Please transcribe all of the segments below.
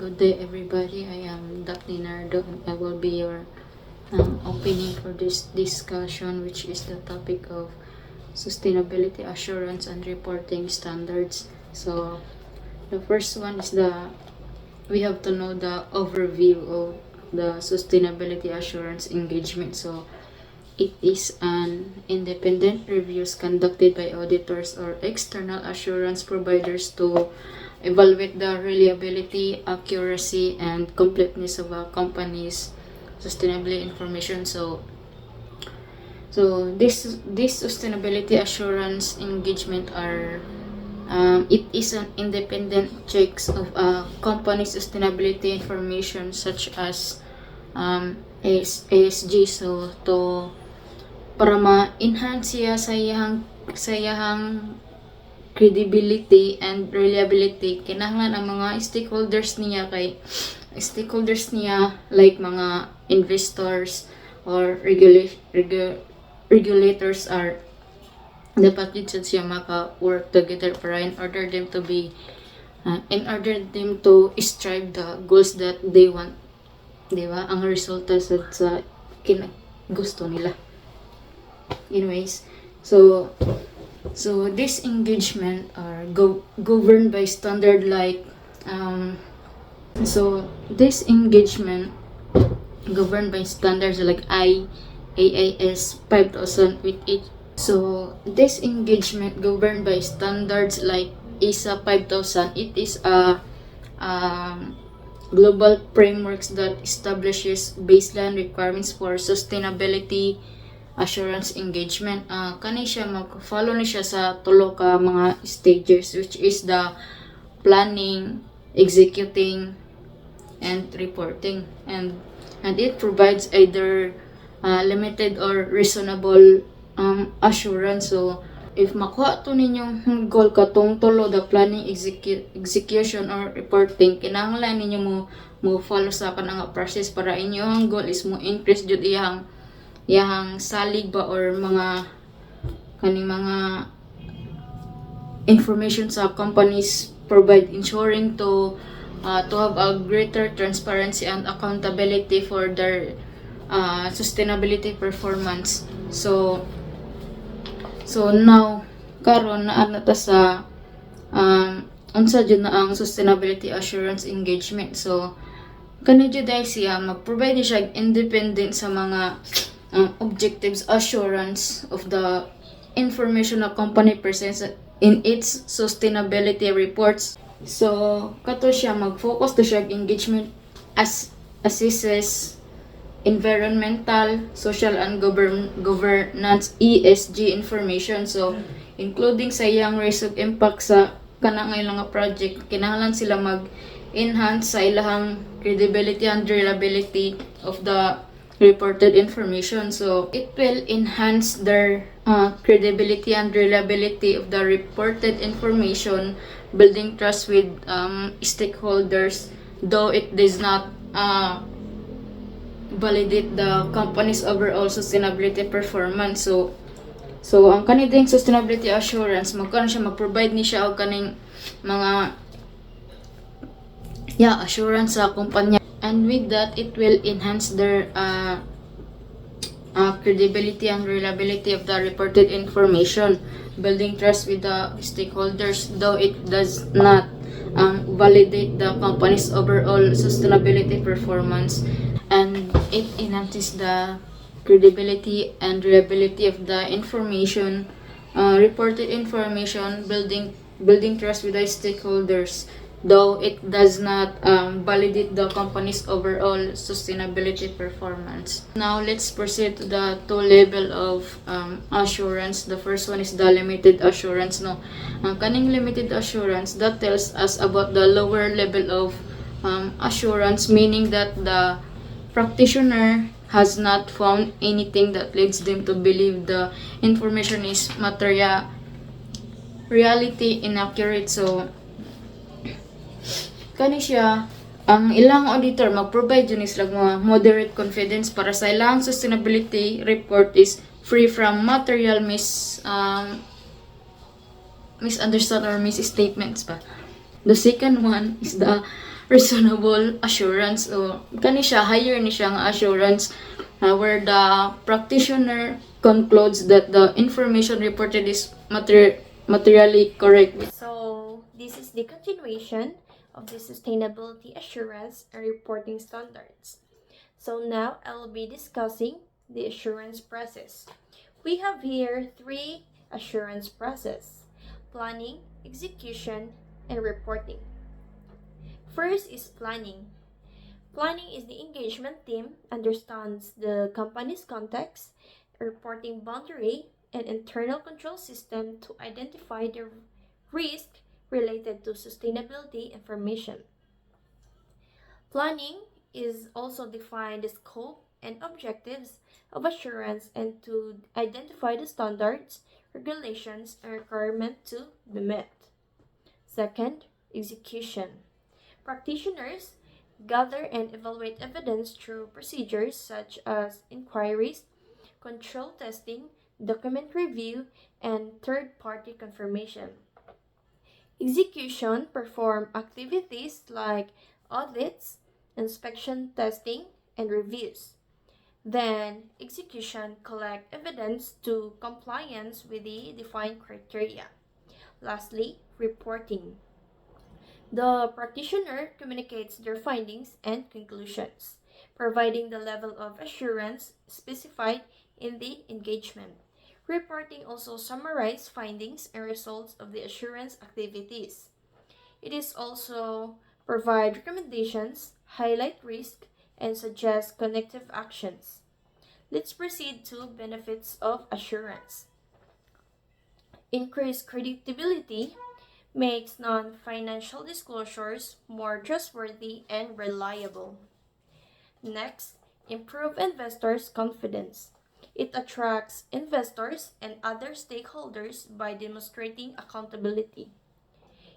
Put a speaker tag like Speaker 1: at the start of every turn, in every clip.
Speaker 1: Good day, everybody. I am Daphne Nardo, and I will be your opening for this discussion, which is the topic of sustainability assurance and reporting standards. So, the first one is we have to know the overview of the sustainability assurance engagement. So, it is an independent reviews conducted by auditors or external assurance providers to evaluate the reliability, accuracy, and completeness of a company's sustainability information. This sustainability assurance engagement are it is an independent checks of a company's sustainability information such as ASG. So to para ma-enhance siya sayahang credibility and reliability, kinahanglan ang mga stakeholders niya like mga investors or regulators are dapat yun siya maka-work together para in order them to strive the goals that they want, di ba? Ang resulta sa gusto nila. Anyways, so this engagement are governed by standard like this engagement governed by standards like IAS 5000 with it. So this engagement governed by standards like ISA 5000. It is a global frameworks that establishes baseline requirements for sustainability assurance engagement. Kani siya mag-follow ni siya sa tulo ka mga stages, which is the planning, executing, and reporting, and it provides either limited or reasonable assurance. So if makuha to ninyong goal katong tulo, the planning, execution, or reporting, kinahanglan ninyo mo follow sa kanang process para inyong goal is mo increase jud iyang salig ba or mga information sa companies provide, ensuring to have a greater transparency and accountability for their sustainability performance. So now karon na ta sa unsa jud na ang sustainability assurance engagement. So kani jud ay siya mag-provide siya independent sa mga objectives assurance of the information a company presents in its sustainability reports. So kato siya mag-focus to siya engagement assesses environmental, social, and governance ESG information. So including sa iyang risk of impact sa kanang ilang project, kinahanglan sila mag-enhance sa ilang credibility and reliability of the reported information. So it will enhance their credibility and reliability of the reported information, building trust with stakeholders, though it does not validate the company's overall sustainability performance. So ang kaniding sustainability assurance mag-provide ni siya og kaning mga assurance sa kumpanya. And with that, it will enhance their credibility and reliability of the reported information, building trust with the stakeholders, though it does not validate the company's overall sustainability performance. And it enhances the credibility and reliability of the information, reported information, building trust with the stakeholders, though it does not validate the company's overall sustainability performance. Now let's proceed to the two level of assurance. The first one is the limited assurance. Kaning limited assurance, that tells us about the lower level of assurance, meaning that the practitioner has not found anything that leads them to believe the information is reality inaccurate. So kani siya ang ilang auditor mag-provide yun is mga moderate confidence para sa ilang sustainability report is free from material misunderstand or misstatements pa. The second one is the reasonable assurance, o kani siya higher ni siya nga assurance, where the practitioner concludes that the information reported is materially correct.
Speaker 2: So, this is the continuation of the sustainability assurance and reporting standards. So now I will be discussing the assurance process. We have here 3 assurance process: planning, execution, and reporting. First is planning. Planning is the engagement team understands the company's context, reporting boundary, and internal control system to identify the risk related to sustainability information. Planning is also define the scope and objectives of assurance and to identify the standards, regulations, and requirements to be met. Second, execution. Practitioners gather and evaluate evidence through procedures such as inquiries, control testing, document review, and third-party confirmation. Execution perform activities like audits, inspection, testing, and reviews. Then, execution collect evidence to compliance with the defined criteria. Lastly, reporting. The practitioner communicates their findings and conclusions, providing the level of assurance specified in the engagement. Reporting also summarizes findings and results of the assurance activities. It is also provide recommendations, highlight risk, and suggest connective actions. Let's proceed to benefits of assurance. Increased credibility makes non-financial disclosures more trustworthy and reliable. Next, improve investors' confidence. It attracts investors and other stakeholders by demonstrating accountability.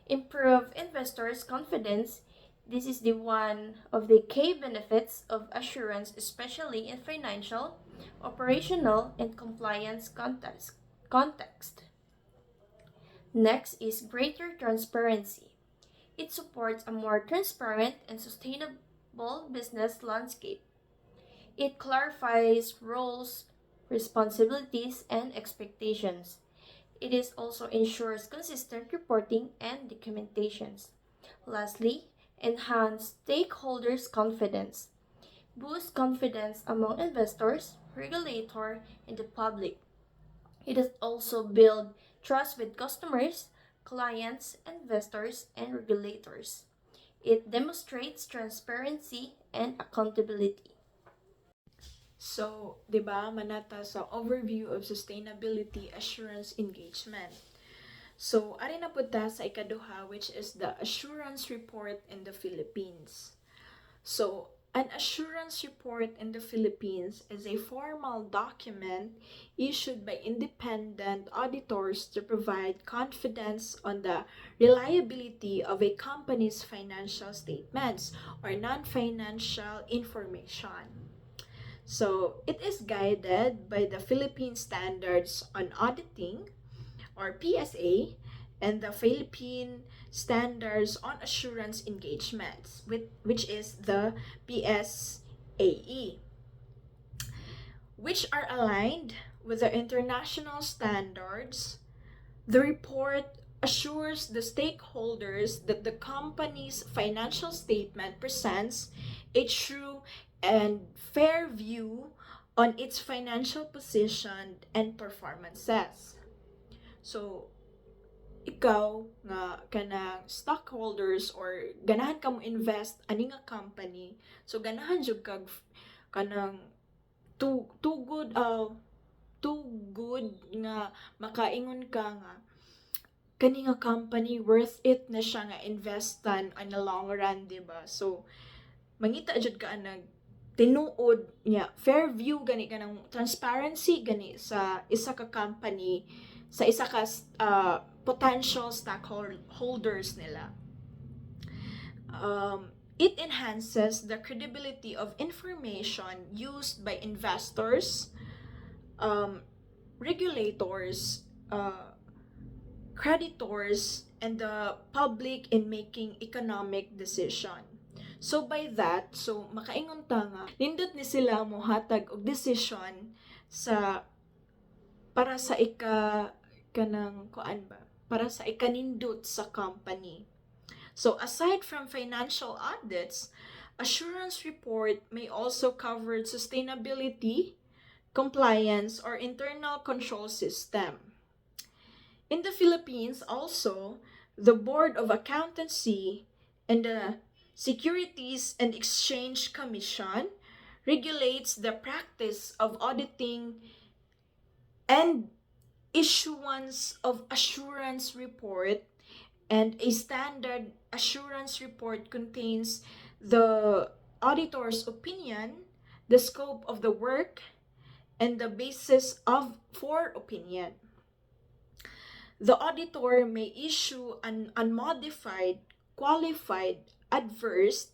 Speaker 2: Improve investors' confidence. This is the one of the key benefits of assurance, especially in financial, operational, and compliance context. Next is greater transparency. It supports a more transparent and sustainable business landscape. It clarifies roles, responsibilities, and expectations. It is also ensures consistent reporting and documentations. Lastly, enhance stakeholders' confidence. Boost confidence among investors, regulator, and the public. It is also build trust with customers, clients, investors, and regulators. It demonstrates transparency and accountability.
Speaker 3: So, 'di ba, manata sa overview of sustainability assurance engagement. So, ari na pud ta sa ikaduha, which is the assurance report in the Philippines. So, an assurance report in the Philippines is a formal document issued by independent auditors to provide confidence on the reliability of a company's financial statements or non-financial information. So, it is guided by the Philippine Standards on Auditing or PSA and the Philippine Standards on Assurance Engagements, which is the PSAE, which are aligned with the international standards. The report assures the stakeholders that the company's financial statement presents a true and fair view on its financial position and performances. So, ikaw nga kanang stockholders or ganahan ka mo invest ani nga company, so ganahan jud kag kanang too good nga makaingon ka nga kani nga company worth it na siya nga investan on the long run, diba? So mangita jud ka nag tinuod niya fair view gani ka ng transparency gani sa isa ka company, sa isa ka potential stockholders nila. It enhances the credibility of information used by investors, regulators, creditors, and the public in making economic decision. So by that, so makaingon ta nga nindot ni sila mohatag og decision sa para sa kanang kuan ba? Para sa ikanindot sa company. So aside from financial audits, assurance report may also cover sustainability, compliance, or internal control system. In the Philippines also, the Board of Accountancy and the Securities and Exchange Commission regulates the practice of auditing and issuance of assurance report, and a standard assurance report contains the auditor's opinion, the scope of the work, and the basis for opinion. The auditor may issue an unmodified, qualified, adverse,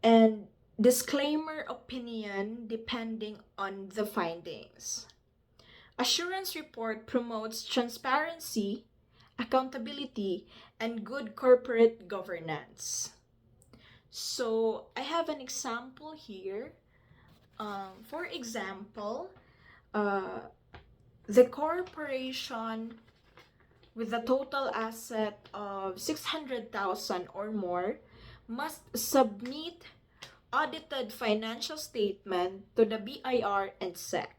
Speaker 3: and disclaimer opinion depending on the findings. Assurance report promotes transparency, accountability, and good corporate governance. So I have an example here. For example, the corporation with a total asset of 600,000 or more must submit audited financial statement to the BIR and SEC.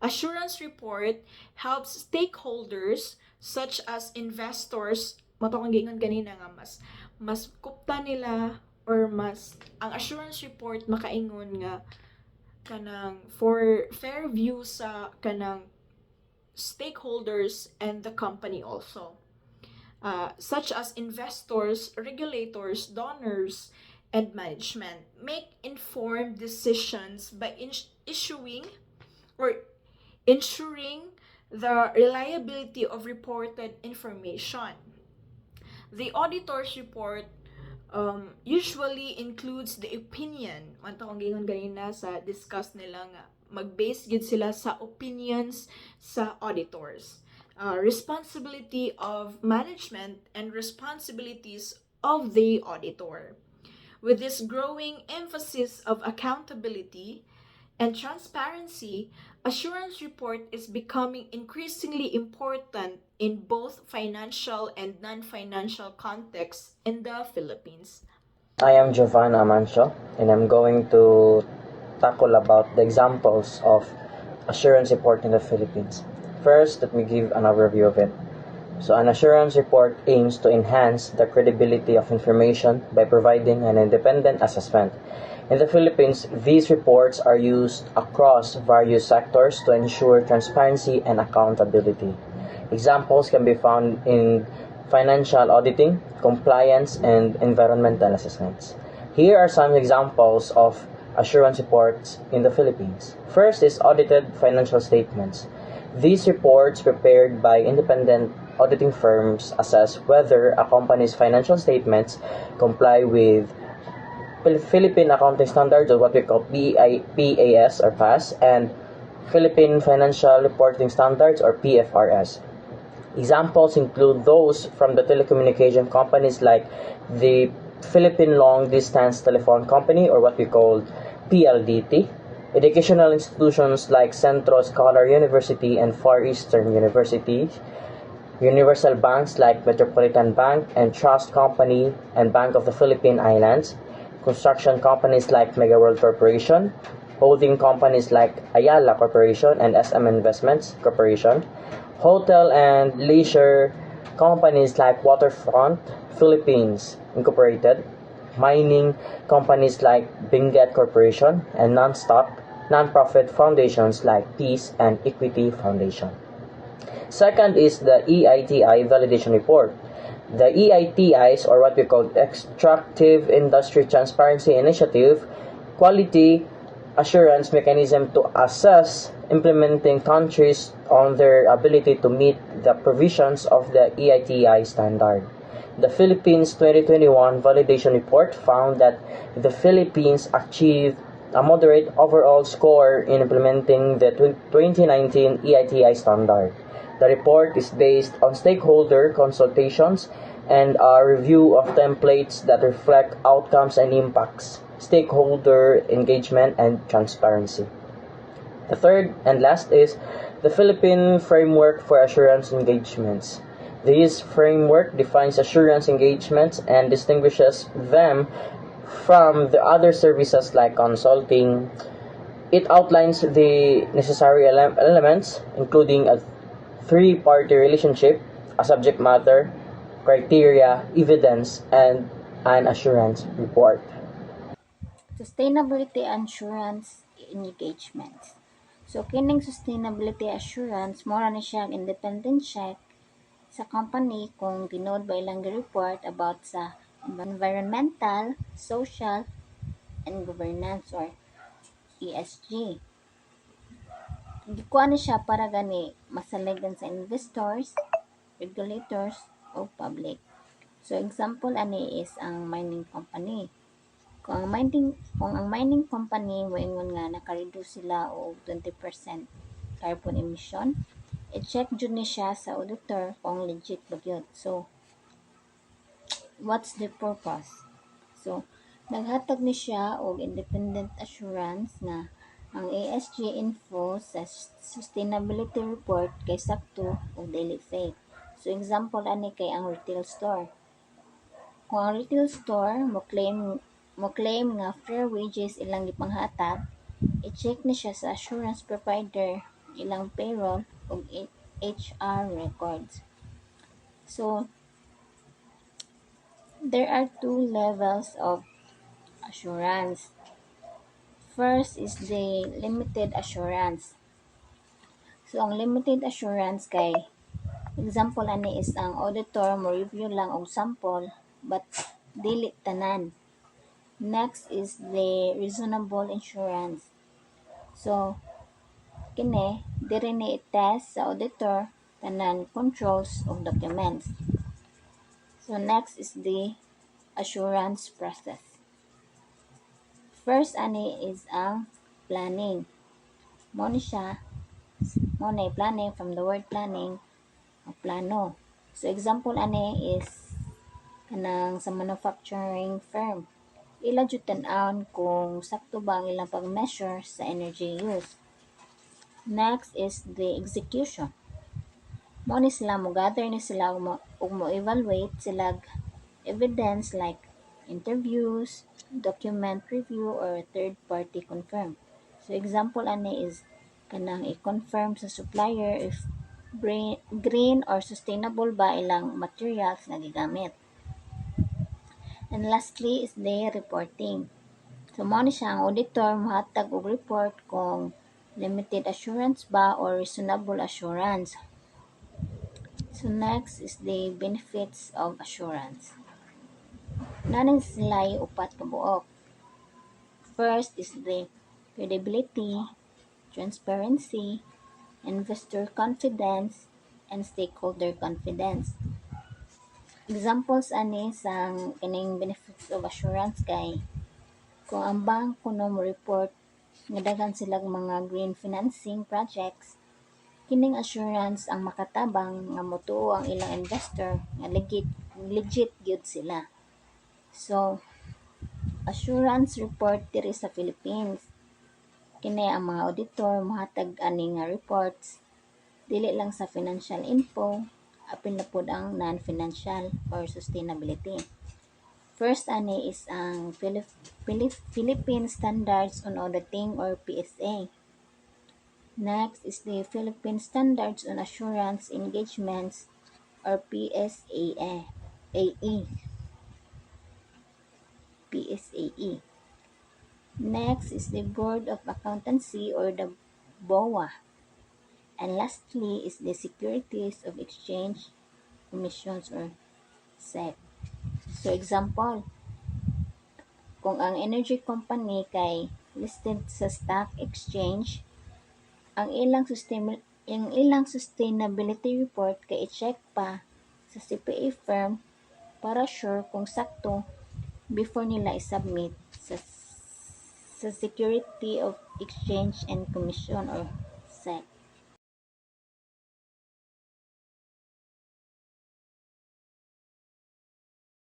Speaker 3: Assurance report helps stakeholders such as investors, matong gingon kanina nga mas kupta nila or mas ang assurance report makaingon nga kanang for fair view sa kanang stakeholders and the company also, such as investors, regulators, donors, and management make informed decisions by issuing or ensuring the reliability of reported information. The auditor's report usually includes the opinion. Matong gingon ganina sa discuss nila nga mag-base gid sila sa opinions sa auditors, responsibility of management, and responsibilities of the auditor. With this growing emphasis of accountability and transparency, assurance report is becoming increasingly important in both financial and non-financial contexts in the Philippines.
Speaker 4: I am Jovan Amancio, and I'm going to tackle about the examples of assurance report in the Philippines. First, let me give an overview of it. So an assurance report aims to enhance the credibility of information by providing an independent assessment. In the Philippines, these reports are used across various sectors to ensure transparency and accountability. Examples can be found in financial auditing, compliance, and environmental assessments. Here are some examples of assurance reports in the Philippines. First is audited financial statements. These reports, prepared by independent auditing firms, assess whether a company's financial statements comply with Philippine Accounting Standards, or what we call PAS or PAS, and Philippine Financial Reporting Standards, or PFRS. Examples include those from the telecommunication companies like the Philippine Long Distance Telephone Company, or what we call PLDT, educational institutions like Centro Scholar University and Far Eastern University, universal banks like Metropolitan Bank and Trust Company and Bank of the Philippine Islands, construction companies like Mega World Corporation, holding companies like Ayala Corporation and SM Investments Corporation, hotel and leisure companies like Waterfront Philippines Incorporated, mining companies like Benguet Corporation, and non-profit foundations like Peace and Equity Foundation. Second is the EITI Validation Report. The EITIs, or what we call Extractive Industry Transparency Initiative, quality assurance mechanism to assess implementing countries on their ability to meet the provisions of the EITI standard. The Philippines 2021 validation report found that the Philippines achieved a moderate overall score in implementing the 2019 EITI standard. The report is based on stakeholder consultations and a review of templates that reflect outcomes and impacts, stakeholder engagement, and transparency. The third and last is the Philippine Framework for Assurance Engagements. This framework defines assurance engagements and distinguishes them from the other services like consulting. It outlines the necessary elements, including a three-party relationship, a subject matter, criteria, evidence, and an assurance report.
Speaker 5: Sustainability assurance engagements. So, kining sustainability assurance, mora na siya ang independent check sa company kung tinood ba ilang report about sa environmental, social, and governance or ESG. Gikuha na siya para gani masaligan sa investors, regulators, o public. So, example ani is ang mining company. Kung ang mining company moingon nga naka-reduce sila og 20% carbon emission, i-check jud ni siya sa auditor kung legit ba gyud. So, what's the purpose? So, naghatag ni siya og independent assurance nga ang ESG info sa sustainability report kay sakto ug dili fake. So, example ani kay ang retail store. Kung ang retail store mo claim nga fair wages ilang gipanghatag, i-check ni siya sa assurance provider ilang payroll ug HR records. So, there are two levels of assurance. First is the limited assurance. So, ang limited assurance kay example ani is ang auditor mo review lang og sample but dili tanan. Next is the reasonable insurance. So, kini diri ni i-test sa auditor tanan controls of documents. So, next is the assurance process. First ani is ang planning. Mo ni siya, mo na planning from the word planning, ang plano. So example ani is kanang sa manufacturing firm. Ila jud tan-awon kung sakto ba ang ilang pag-measure sa energy use. Next is the execution. Mo ni sila mo gather ni sila ug mo evaluate sila evidence like interviews, document review, or third party confirm. So example ani is kanang i-confirm sa supplier if green or sustainable ba ilang materials nga gigamit. And lastly is the reporting. So mo ni siya ang auditor mohatag og report kung limited assurance ba or reasonable assurance. So next is the benefits of assurance. Nanin sila upat ka buok. First is the credibility, transparency, investor confidence, and stakeholder confidence. Examples ani sa kining benefits of assurance kay kung ang bangko no mo report nga daghan silang mga green financing projects, kining assurance ang makatabang nga motuo ang ilang investor nga legit gyud sila. So, assurance report diri sa Philippines. Kini ang mga auditor mohatag ani nga reports dili lang sa financial info, apil na pud ang non-financial or sustainability. First ani is ang Philippine Standards on Auditing or PSA. Next is the Philippine Standards on Assurance Engagements or PSAE. PSAE. Next is the Board of Accountancy or the BOA. And lastly is the Securities of Exchange Commissions or SEC. So example, kung ang energy company kay listed sa stock exchange, ang ilang sustainability report kay i-check pa sa CPA firm para sure kung sakto before nila i-submit sa Security of Exchange and Commission or